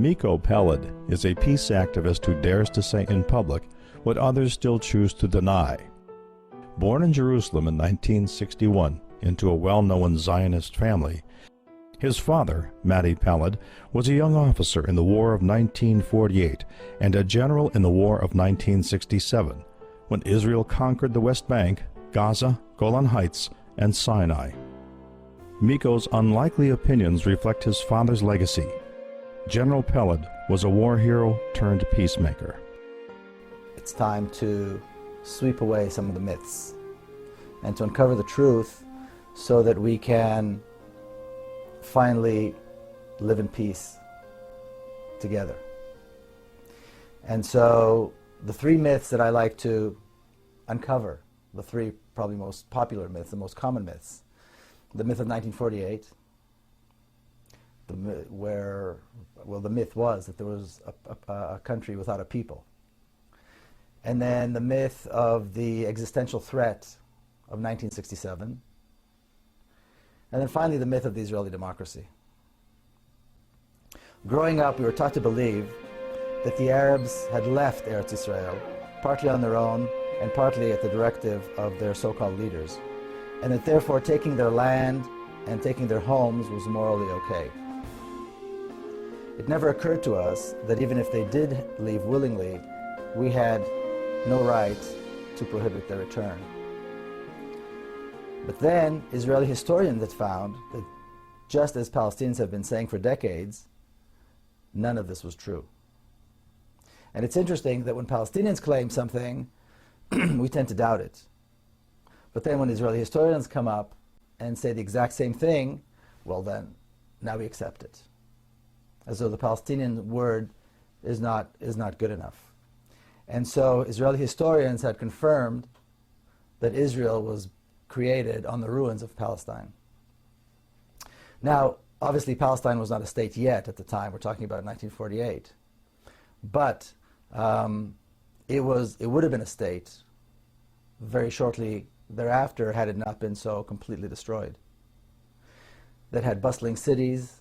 Miko Peled is a peace activist who dares to say in public what others still choose to deny. Born in Jerusalem in 1961 into a well-known Zionist family, his father, Matti Peled, was a young officer in the War of 1948 and a general in the War of 1967, when Israel conquered the West Bank, Gaza, Golan Heights, and Sinai. Miko's unlikely opinions reflect his father's legacy. General Peled was a war hero turned peacemaker. It's time to sweep away some of the myths and to uncover the truth so that we can finally live in peace together. And so the three myths that I like to uncover, the three probably most popular myths, the most common myths: the myth of 1948, the myth was that there was a country without a people. And then the myth of the existential threat of 1967. And then finally the myth of the Israeli democracy. Growing up, we were taught to believe that the Arabs had left Eretz Israel, partly on their own and partly at the directive of their so-called leaders, and that therefore taking their land and taking their homes was morally okay. It never occurred to us that even if they did leave willingly, we had no right to prohibit their return. But then Israeli historians had found that, just as Palestinians have been saying for decades, none of this was true. And it's interesting that when Palestinians claim something, we tend to doubt it. But then when Israeli historians come up and say the exact same thing, well then, now we accept it. As though the Palestinian word is not good enough. And so Israeli historians had confirmed that Israel was created on the ruins of Palestine. Now, obviously Palestine was not a state yet at the time. We're talking about 1948. But it would have been a state very shortly thereafter had it not been so completely destroyed. That had bustling cities,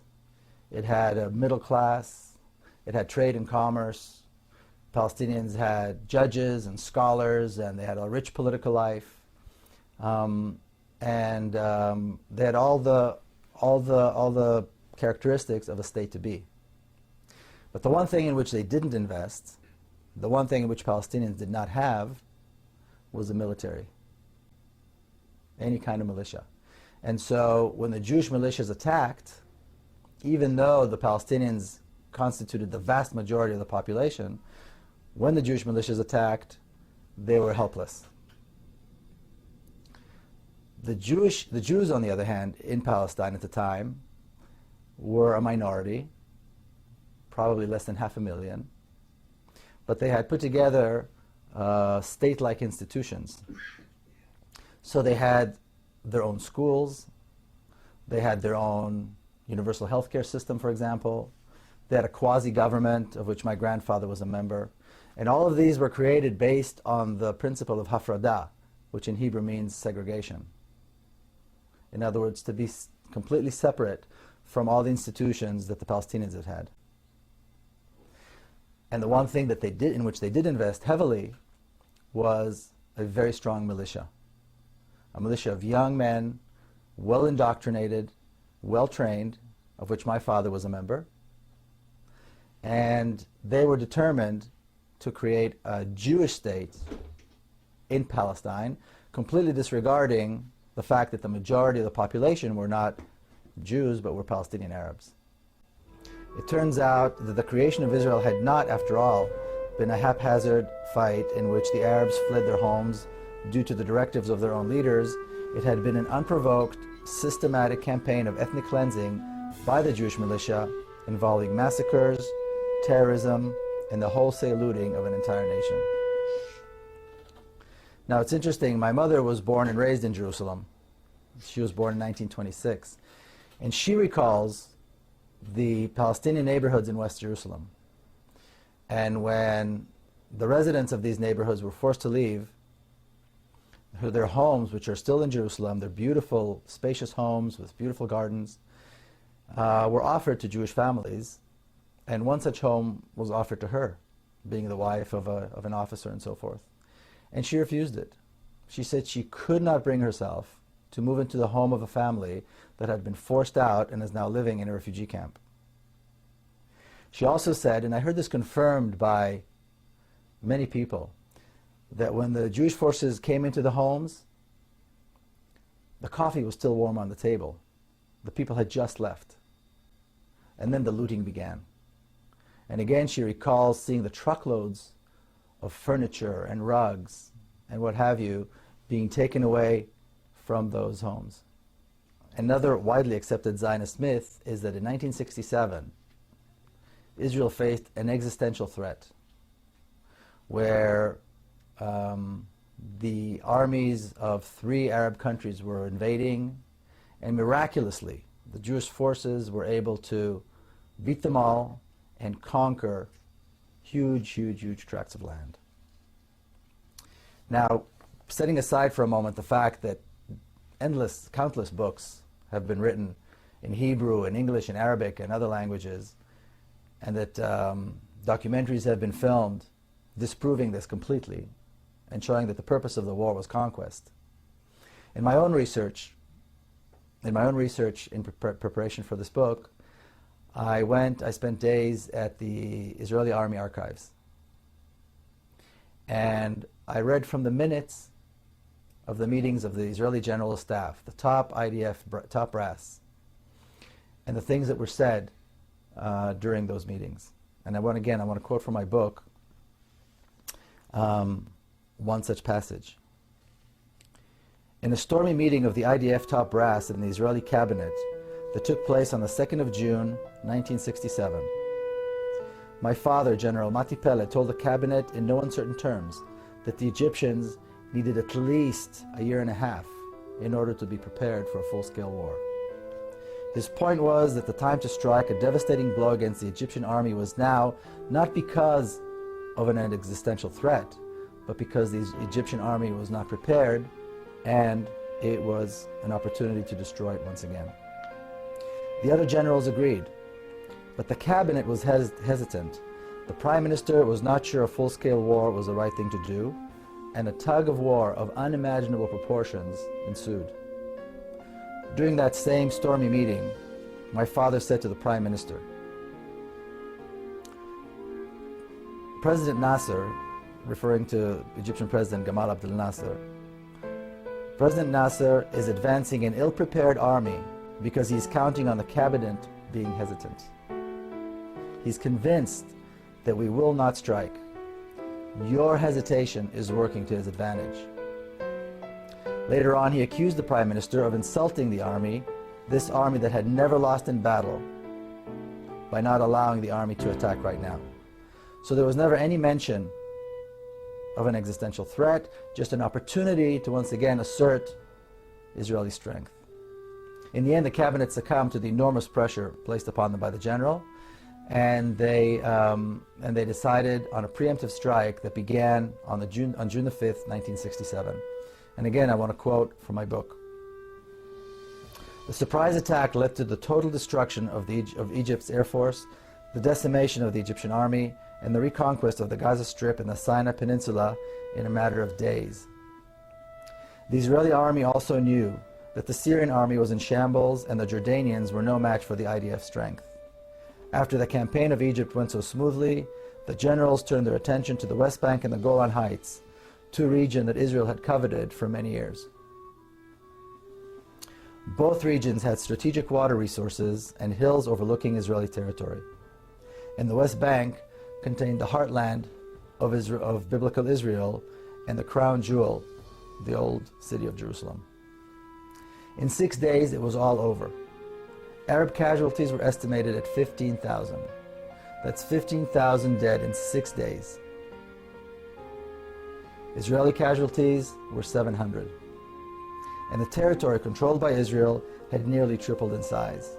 it had a middle class, it had trade and commerce. Palestinians had judges and scholars, and they had a rich political life. They had all the characteristics of a state to be. But the one thing in which they didn't invest, the one thing in which Palestinians did not have, was the military. Any kind of militia. And so when the Jewish militias attacked, even though the Palestinians constituted the vast majority of the population, when the Jewish militias attacked, they were helpless. The Jews, on the other hand, in Palestine at the time, were a minority, probably less than 500,000, but they had put together state-like institutions. So they had their own schools, they had their own universal healthcare system, for example, they had a quasi-government of which my grandfather was a member, and all of these were created based on the principle of hafradah, which in Hebrew means segregation. In other words, to be completely separate from all the institutions that the Palestinians had had. And the one thing that they did, in which they did invest heavily, was a very strong militia. A militia of young men, well indoctrinated, well trained, of which my father was a member. And they were determined to create a Jewish state in Palestine, completely disregarding the fact that the majority of the population were not Jews, but were Palestinian Arabs. It turns out that the creation of Israel had not, after all, been a haphazard fight in which the Arabs fled their homes due to the directives of their own leaders. It had been an unprovoked, systematic campaign of ethnic cleansing by the Jewish militia involving massacres, terrorism, and the wholesale looting of an entire nation. Now it's interesting, my mother was born and raised in Jerusalem. She was born in 1926. And she recalls the Palestinian neighborhoods in West Jerusalem. And when the residents of these neighborhoods were forced to leave their homes, which are still in Jerusalem, they're beautiful, spacious homes with beautiful gardens, were offered to Jewish families And one such home was offered to her, being the wife of an officer and so forth. And she refused it. She said she could not bring herself to move into the home of a family that had been forced out and is now living in a refugee camp. She also said, and I heard this confirmed by many people, that when the Jewish forces came into the homes, the coffee was still warm on the table. The people had just left. And then the looting began. And again, she recalls seeing the truckloads of furniture and rugs and what have you being taken away from those homes. Another widely accepted Zionist myth is that in 1967, Israel faced an existential threat where the armies of 3 Arab countries were invading, and miraculously the Jewish forces were able to beat them all and conquer huge, huge, huge tracts of land. Now, setting aside for a moment the fact that countless books have been written in Hebrew and English and Arabic and other languages, and that documentaries have been filmed disproving this completely and showing that the purpose of the war was conquest. In my own research in preparation for this book, I spent days at the Israeli Army archives. And I read from the minutes of the meetings of the Israeli General Staff, the top IDF, top brass, and the things that were said during those meetings. And I want to quote from my book one such passage. In a stormy meeting of the IDF top brass in the Israeli cabinet that took place on the 2nd of June, 1967, my father, General Mati Pele, told the cabinet in no uncertain terms that the Egyptians needed at least a year and a half in order to be prepared for a full-scale war. His point was that the time to strike a devastating blow against the Egyptian army was now, not because of an existential threat, but because the Egyptian army was not prepared, and it was an opportunity to destroy it once again. The other generals agreed, but the cabinet was hesitant. The prime minister was not sure a full-scale war was the right thing to do, and a tug of war of unimaginable proportions ensued. During that same stormy meeting, my father said to the prime minister, President Nasser, referring to Egyptian President Gamal Abdel Nasser, President Nasser is advancing an ill-prepared army because he's counting on the cabinet being hesitant. He's convinced that we will not strike. Your hesitation is working to his advantage. Later on, he accused the Prime Minister of insulting the army, this army that had never lost in battle, by not allowing the army to attack right now. So there was never any mention of an existential threat, just an opportunity to once again assert Israeli strength. In the end, the cabinet succumbed to the enormous pressure placed upon them by the general, and they decided on a preemptive strike that began on June the 5th, 1967. And again, I want to quote from my book. The surprise attack led to the total destruction of Egypt's air force, the decimation of the Egyptian army, and the reconquest of the Gaza Strip and the Sinai Peninsula in a matter of days. The Israeli army also knew that the Syrian army was in shambles and the Jordanians were no match for the IDF strength. After the campaign of Egypt went so smoothly, the generals turned their attention to the West Bank and the Golan Heights, two regions that Israel had coveted for many years. Both regions had strategic water resources and hills overlooking Israeli territory. And the West Bank contained the heartland of biblical Israel and the crown jewel, the old city of Jerusalem. In 6 days, it was all over. Arab casualties were estimated at 15,000. That's 15,000 dead in 6 days. Israeli casualties were 700. And the territory controlled by Israel had nearly tripled in size.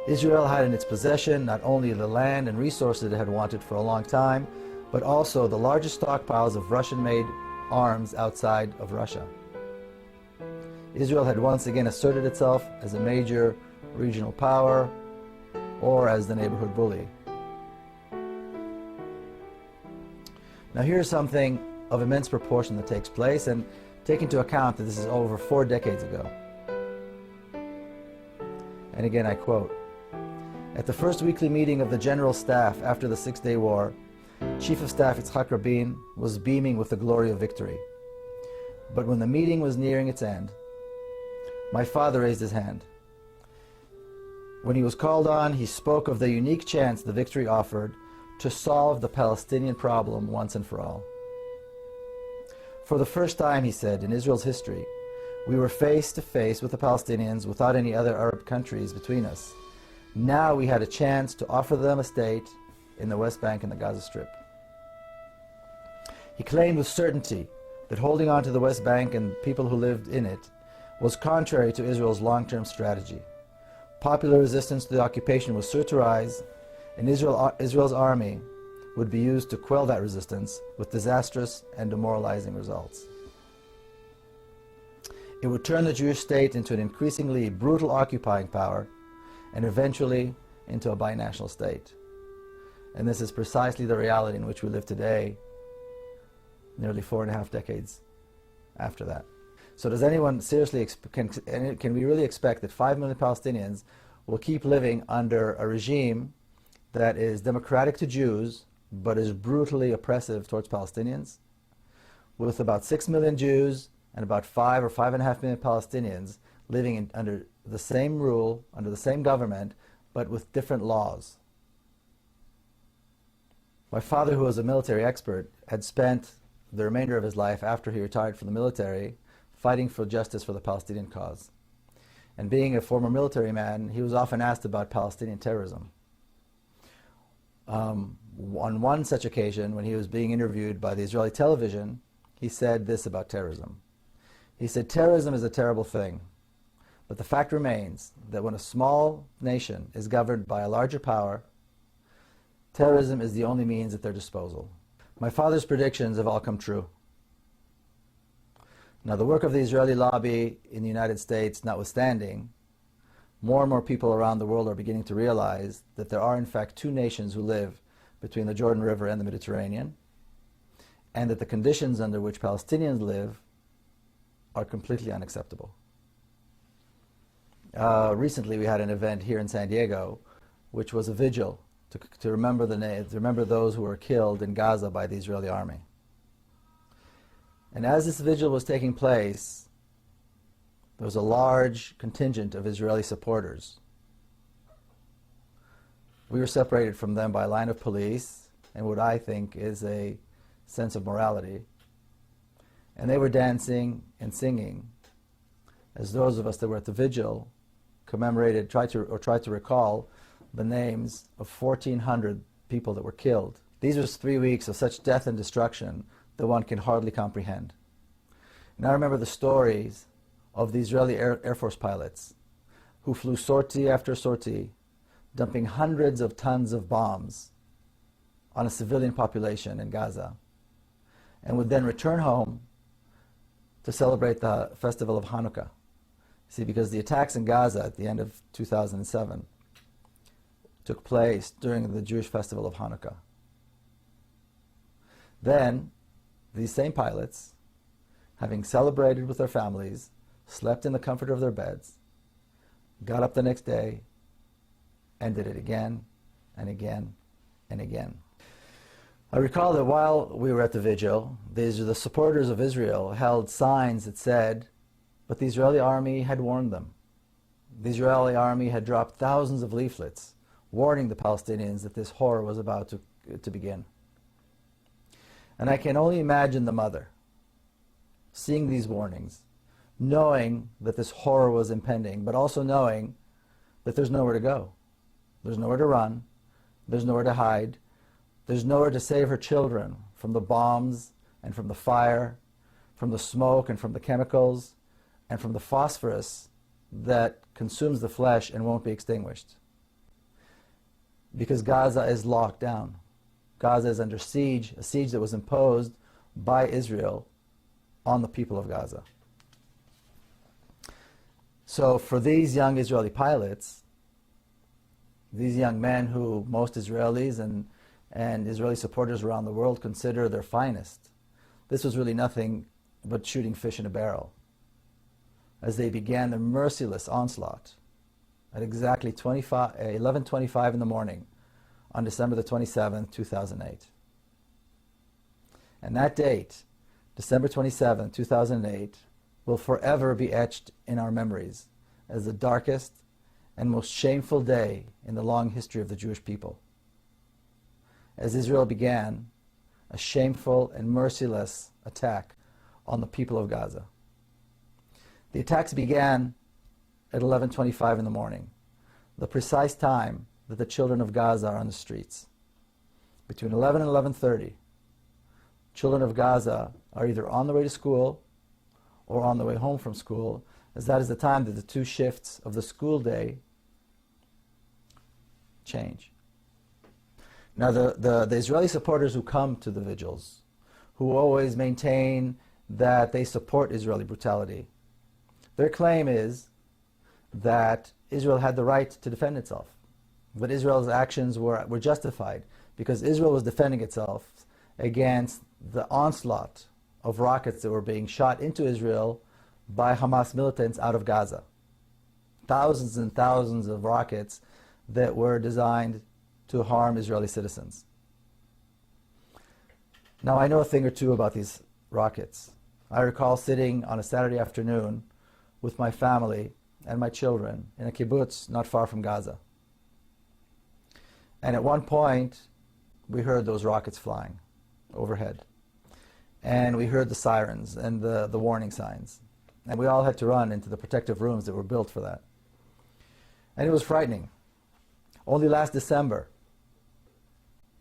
Israel had in its possession not only the land and resources it had wanted for a long time, but also the largest stockpiles of Russian-made arms outside of Russia. Israel had once again asserted itself as a major regional power, or as the neighborhood bully. Now here's something of immense proportion that takes place, and take into account that this is over 4 decades ago. And again I quote, "At the first weekly meeting of the General Staff after the Six-Day War, Chief of Staff Yitzhak Rabin was beaming with the glory of victory. But when the meeting was nearing its end, my father raised his hand. When he was called on, he spoke of the unique chance the victory offered to solve the Palestinian problem once and for all. For the first time, he said, in Israel's history, we were face to face with the Palestinians without any other Arab countries between us. Now we had a chance to offer them a state in the West Bank and the Gaza Strip." He claimed with certainty that holding on to the West Bank and people who lived in it was contrary to Israel's long-term strategy. Popular resistance to the occupation was sure to rise, and Israel's army would be used to quell that resistance with disastrous and demoralizing results. It would turn the Jewish state into an increasingly brutal occupying power and eventually into a binational state. And this is precisely the reality in which we live today, nearly 4.5 decades after that. So does anyone seriously, can we really expect that 5 million Palestinians will keep living under a regime that is democratic to Jews, but is brutally oppressive towards Palestinians, with about 6 million Jews and about 5 or 5.5 million Palestinians living under the same rule, under the same government, but with different laws? My father, who was a military expert, had spent the remainder of his life after he retired from the military fighting for justice for the Palestinian cause. And being a former military man, he was often asked about Palestinian terrorism. On one such occasion, when he was being interviewed by the Israeli television, he said this about terrorism. He said, "Terrorism is a terrible thing, but the fact remains that when a small nation is governed by a larger power, terrorism is the only means at their disposal." My father's predictions have all come true. Now, the work of the Israeli lobby in the United States notwithstanding, more and more people around the world are beginning to realize that there are in fact 2 nations who live between the Jordan River and the Mediterranean, and that the conditions under which Palestinians live are completely unacceptable. Recently we had an event here in San Diego, which was a vigil to remember those who were killed in Gaza by the Israeli army. And as this vigil was taking place, there was a large contingent of Israeli supporters. We were separated from them by a line of police and what I think is a sense of morality. And they were dancing and singing as those of us that were at the vigil tried to recall the names of 1,400 people that were killed. These were 3 weeks of such death and destruction that one can hardly comprehend. And I remember the stories of the Israeli Air Force pilots who flew sortie after sortie, dumping hundreds of tons of bombs on a civilian population in Gaza, and would then return home to celebrate the festival of Hanukkah. See, because the attacks in Gaza at the end of 2007 took place during the Jewish festival of Hanukkah. Then, these same pilots, having celebrated with their families, slept in the comfort of their beds, got up the next day, and did it again and again and again. I recall that while we were at the vigil, the supporters of Israel held signs that said, but the Israeli army had warned them. The Israeli army had dropped thousands of leaflets warning the Palestinians that this horror was about to begin. And I can only imagine the mother seeing these warnings, knowing that this horror was impending, but also knowing that there's nowhere to go. There's nowhere to run. There's nowhere to hide. There's nowhere to save her children from the bombs and from the fire, from the smoke and from the chemicals, and from the phosphorus that consumes the flesh and won't be extinguished. Because Gaza is locked down. Gaza is under siege, a siege that was imposed by Israel on the people of Gaza. So for these young Israeli pilots, These young men who most Israelis and Israeli supporters around the world consider their finest. This was really nothing but shooting fish in a barrel as they began their merciless onslaught at exactly 11:25 in the morning on December the 27th, 2008. And that date, December 27, 2008, will forever be etched in our memories as the darkest and most shameful day in the long history of the Jewish people, as Israel began a shameful and merciless attack on the people of Gaza. The attacks began at 11:25 in the morning, the precise time that the children of Gaza are on the streets. Between 11 and 11:30, children of Gaza are either on the way to school or on the way home from school, as that is the time that the two shifts of the school day change. Now, the Israeli supporters who come to the vigils, who always maintain that they support Israeli brutality, their claim is that Israel had the right to defend itself. But Israel's actions were justified because Israel was defending itself against the onslaught of rockets that were being shot into Israel by Hamas militants out of Gaza. Thousands and thousands of rockets that were designed to harm Israeli citizens. Now, I know a thing or two about these rockets. I recall sitting on a Saturday afternoon with my family and my children in a kibbutz not far from Gaza. And at one point, we heard those rockets flying overhead. And we heard the sirens and the warning signs. And we all had to run into the protective rooms that were built for that. And it was frightening. Only last December,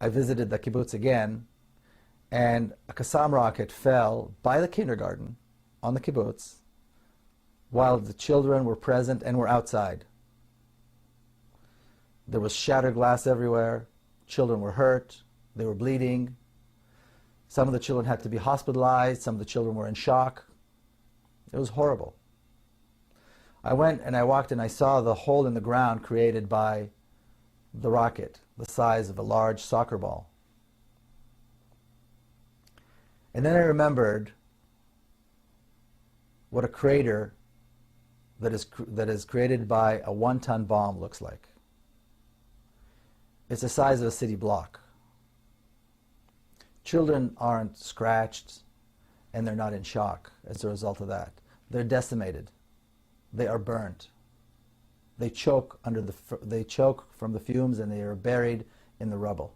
I visited the kibbutz again, and a Qassam rocket fell by the kindergarten on the kibbutz while the children were present and were outside. There was shattered glass everywhere. Children were hurt. They were bleeding. Some of the children had to be hospitalized. Some of the children were in shock. It was horrible. I went and I walked and I saw the hole in the ground created by the rocket, the size of a large soccer ball. And then I remembered what a crater that is created by a one-ton bomb looks like. It's the size of a city block. Children aren't scratched and they're not in shock as a result of that. They're decimated. They are burnt. They choke from the fumes and they are buried in the rubble.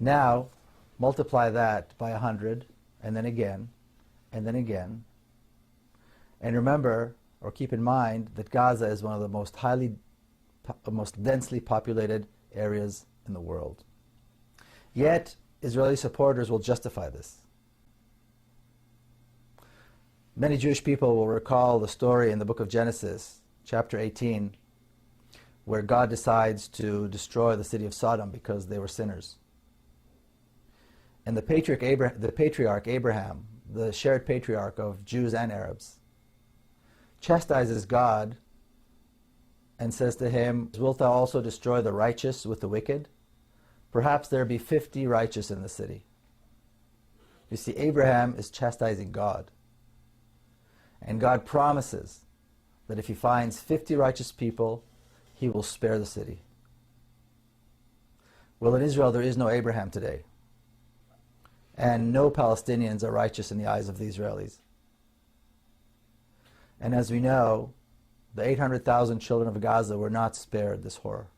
Now, multiply that by 100, and then again, and then again. And remember, or keep in mind, that Gaza is one of the most densely populated areas in the world. Yet, Israeli supporters will justify this. Many Jewish people will recall the story in the book of Genesis, chapter 18, where God decides to destroy the city of Sodom because they were sinners. And the patriarch Abraham, the shared patriarch of Jews and Arabs, chastises God and says to him, "Wilt thou also destroy the righteous with the wicked? Perhaps there be 50 righteous in the city." You see, Abraham is chastising God. And God promises that if he finds 50 righteous people, he will spare the city. Well, in Israel, there is no Abraham today. And no Palestinians are righteous in the eyes of the Israelis. And as we know, the 800,000 children of Gaza were not spared this horror.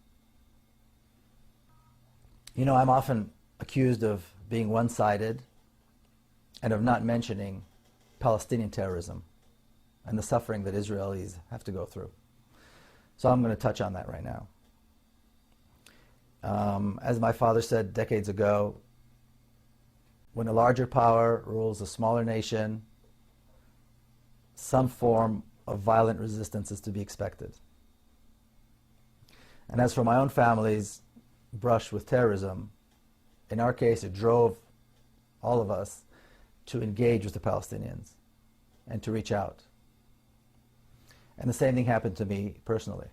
You know, I'm often accused of being one-sided and of not mentioning Palestinian terrorism and the suffering that Israelis have to go through. So I'm going to touch on that right now. As my father said decades ago, when a larger power rules a smaller nation, some form of violent resistance is to be expected. And as for my own family's brush with terrorism, in our case it drove all of us to engage with the Palestinians and to reach out. And the same thing happened to me personally.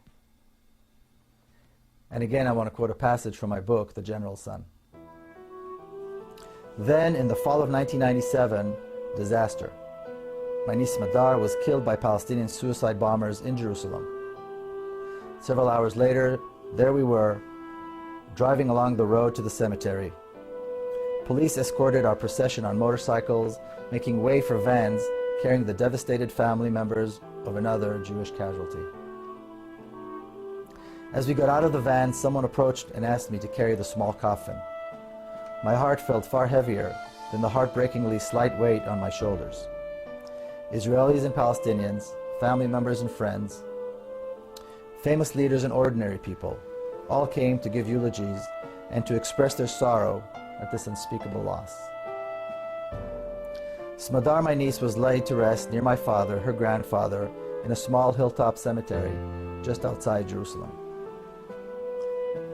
And again, I want to quote a passage from my book, The General's Son. Then, in the fall of 1997, disaster. My niece Madar was killed by Palestinian suicide bombers in Jerusalem. Several hours later, there we were, driving along the road to the cemetery. Police escorted our procession on motorcycles, making way for vans carrying the devastated family members of another Jewish casualty. As we got out of the van, someone approached and asked me to carry the small coffin. My heart felt far heavier than the heartbreakingly slight weight on my shoulders. Israelis and Palestinians, family members and friends, famous leaders and ordinary people, all came to give eulogies and to express their sorrow at this unspeakable loss. Smadar, my niece, was laid to rest near my father, her grandfather, in a small hilltop cemetery just outside Jerusalem.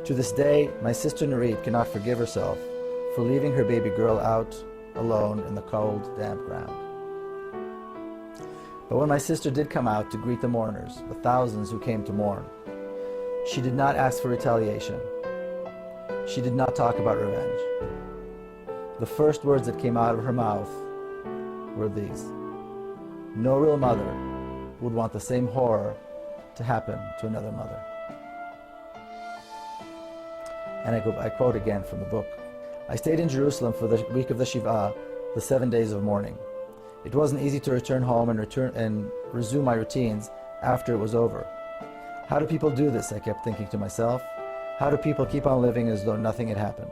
To this day, my sister Nurit cannot forgive herself for leaving her baby girl out alone in the cold, damp ground. But when my sister did come out to greet the mourners, the thousands who came to mourn, she did not ask for retaliation. She did not talk about revenge. The first words that came out of her mouth were these: no real mother would want the same horror to happen to another mother. And I quote again from the book. I stayed in Jerusalem for the week of the Shiva, the 7 days of mourning. It wasn't easy to return home and resume my routines after it was over. How do people do this? I kept thinking to myself. How do people keep on living as though nothing had happened?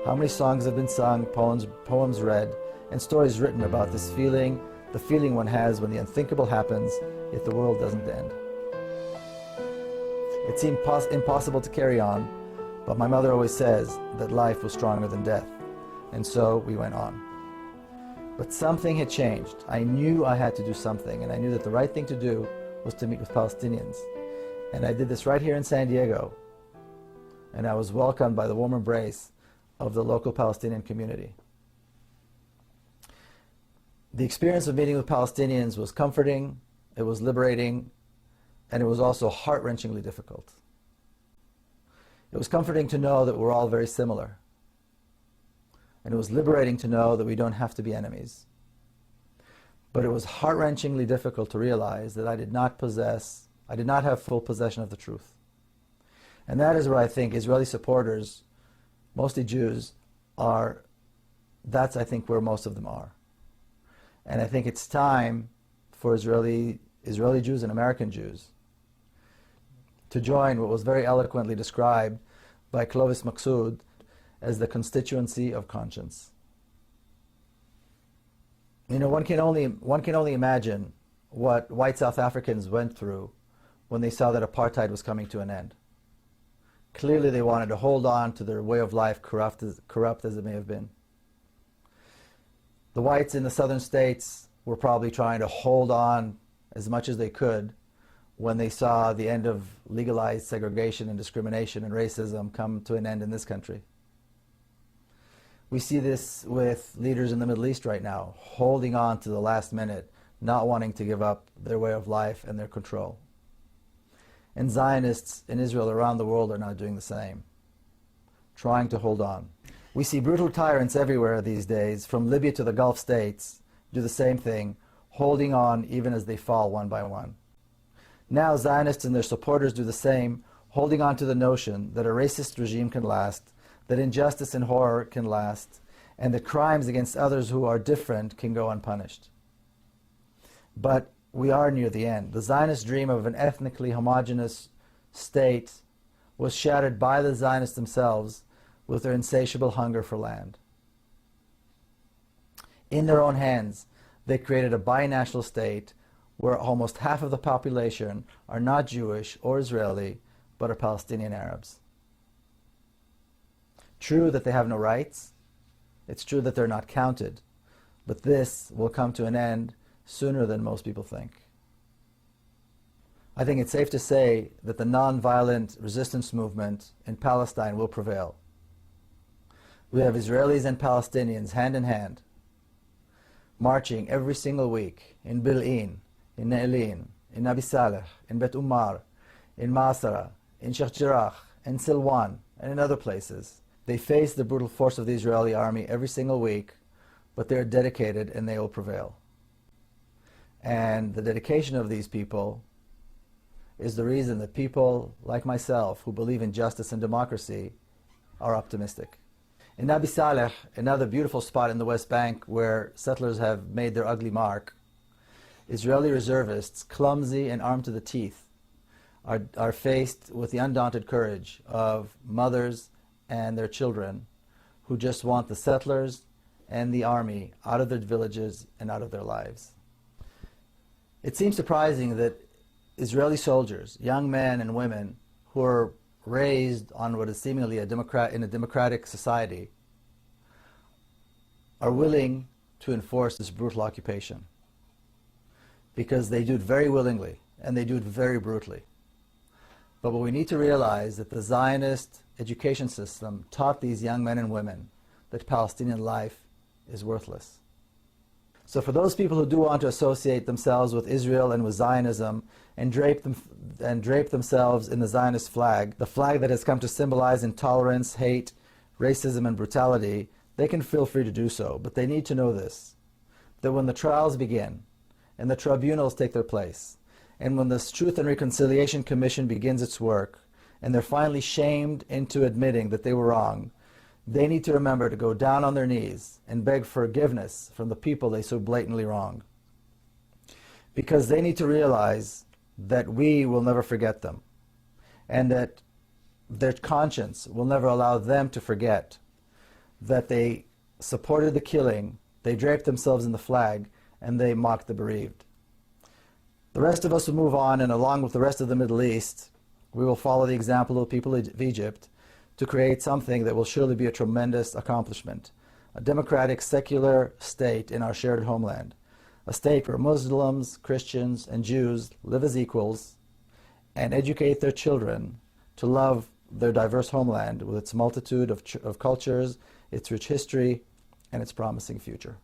How many songs have been sung, poems read, and stories written about this feeling, the feeling one has when the unthinkable happens, yet the world doesn't end. It seemed impossible to carry on, but my mother always says that life was stronger than death, and so we went on. But something had changed. I knew I had to do something, and I knew that the right thing to do was to meet with Palestinians. And I did this right here in San Diego, and I was welcomed by the warm embrace of the local Palestinian community. The experience of meeting with Palestinians was comforting, it was liberating, and it was also heart-wrenchingly difficult. It was comforting to know that we're all very similar. And it was liberating to know that we don't have to be enemies. But it was heart-wrenchingly difficult to realize that I did not have full possession of the truth. And that is where I think Israeli supporters, mostly Jews, that's I think where most of them are. And I think it's time for Israeli Jews and American Jews to join what was very eloquently described by Clovis Maqsood as the constituency of conscience. You know, one can only imagine what white South Africans went through when they saw that apartheid was coming to an end. Clearly they wanted to hold on to their way of life, corrupt as it may have been. The whites in the southern states were probably trying to hold on as much as they could when they saw the end of legalized segregation and discrimination and racism come to an end in this country. We see this with leaders in the Middle East right now, holding on to the last minute, not wanting to give up their way of life and their control. And Zionists in Israel around the world are now doing the same, trying to hold on. We see brutal tyrants everywhere these days, from Libya to the Gulf states, do the same thing, holding on even as they fall one by one. Now Zionists and their supporters do the same, holding on to the notion that a racist regime can last, that injustice and horror can last, and that crimes against others who are different can go unpunished. But we are near the end. The Zionist dream of an ethnically homogeneous state was shattered by the Zionists themselves with their insatiable hunger for land. In their own hands, they created a binational state where almost half of the population are not Jewish or Israeli, but are Palestinian Arabs. True that they have no rights, it's true that they're not counted, but this will come to an end sooner than most people think. I think it's safe to say that the non-violent resistance movement in Palestine will prevail. We have Israelis and Palestinians hand in hand, marching every single week in Bil'in, in Ne'elin, in Nabi Saleh, in Bet Umar, in Masara, in Sheikh Jarrah, in Silwan and in other places. They face the brutal force of the Israeli army every single week, but they're dedicated and they will prevail. And the dedication of these people is the reason that people like myself who believe in justice and democracy are optimistic. In Nabi Saleh, another beautiful spot in the West Bank where settlers have made their ugly mark, Israeli reservists, clumsy and armed to the teeth, are faced with the undaunted courage of mothers and their children who just want the settlers and the army out of their villages and out of their lives. It seems surprising that Israeli soldiers, young men and women who are raised on what is seemingly in a democratic society, are willing to enforce this brutal occupation, because they do it very willingly and they do it very brutally. But what we need to realize that the Zionist education system taught these young men and women that Palestinian life is worthless. So for those people who do want to associate themselves with Israel and with Zionism and drape themselves in the Zionist flag, the flag that has come to symbolize intolerance, hate, racism, and brutality, they can feel free to do so. But they need to know this, that when the trials begin and the tribunals take their place, and when this Truth and Reconciliation Commission begins its work, and they're finally shamed into admitting that they were wrong, they need to remember to go down on their knees and beg forgiveness from the people they so blatantly wronged. Because they need to realize that we will never forget them, and that their conscience will never allow them to forget that they supported the killing, they draped themselves in the flag, and they mocked the bereaved. The rest of us will move on, and along with the rest of the Middle East, we will follow the example of the people of Egypt to create something that will surely be a tremendous accomplishment, a democratic, secular state in our shared homeland, a state where Muslims, Christians, and Jews live as equals and educate their children to love their diverse homeland with its multitude of cultures, its rich history, and its promising future.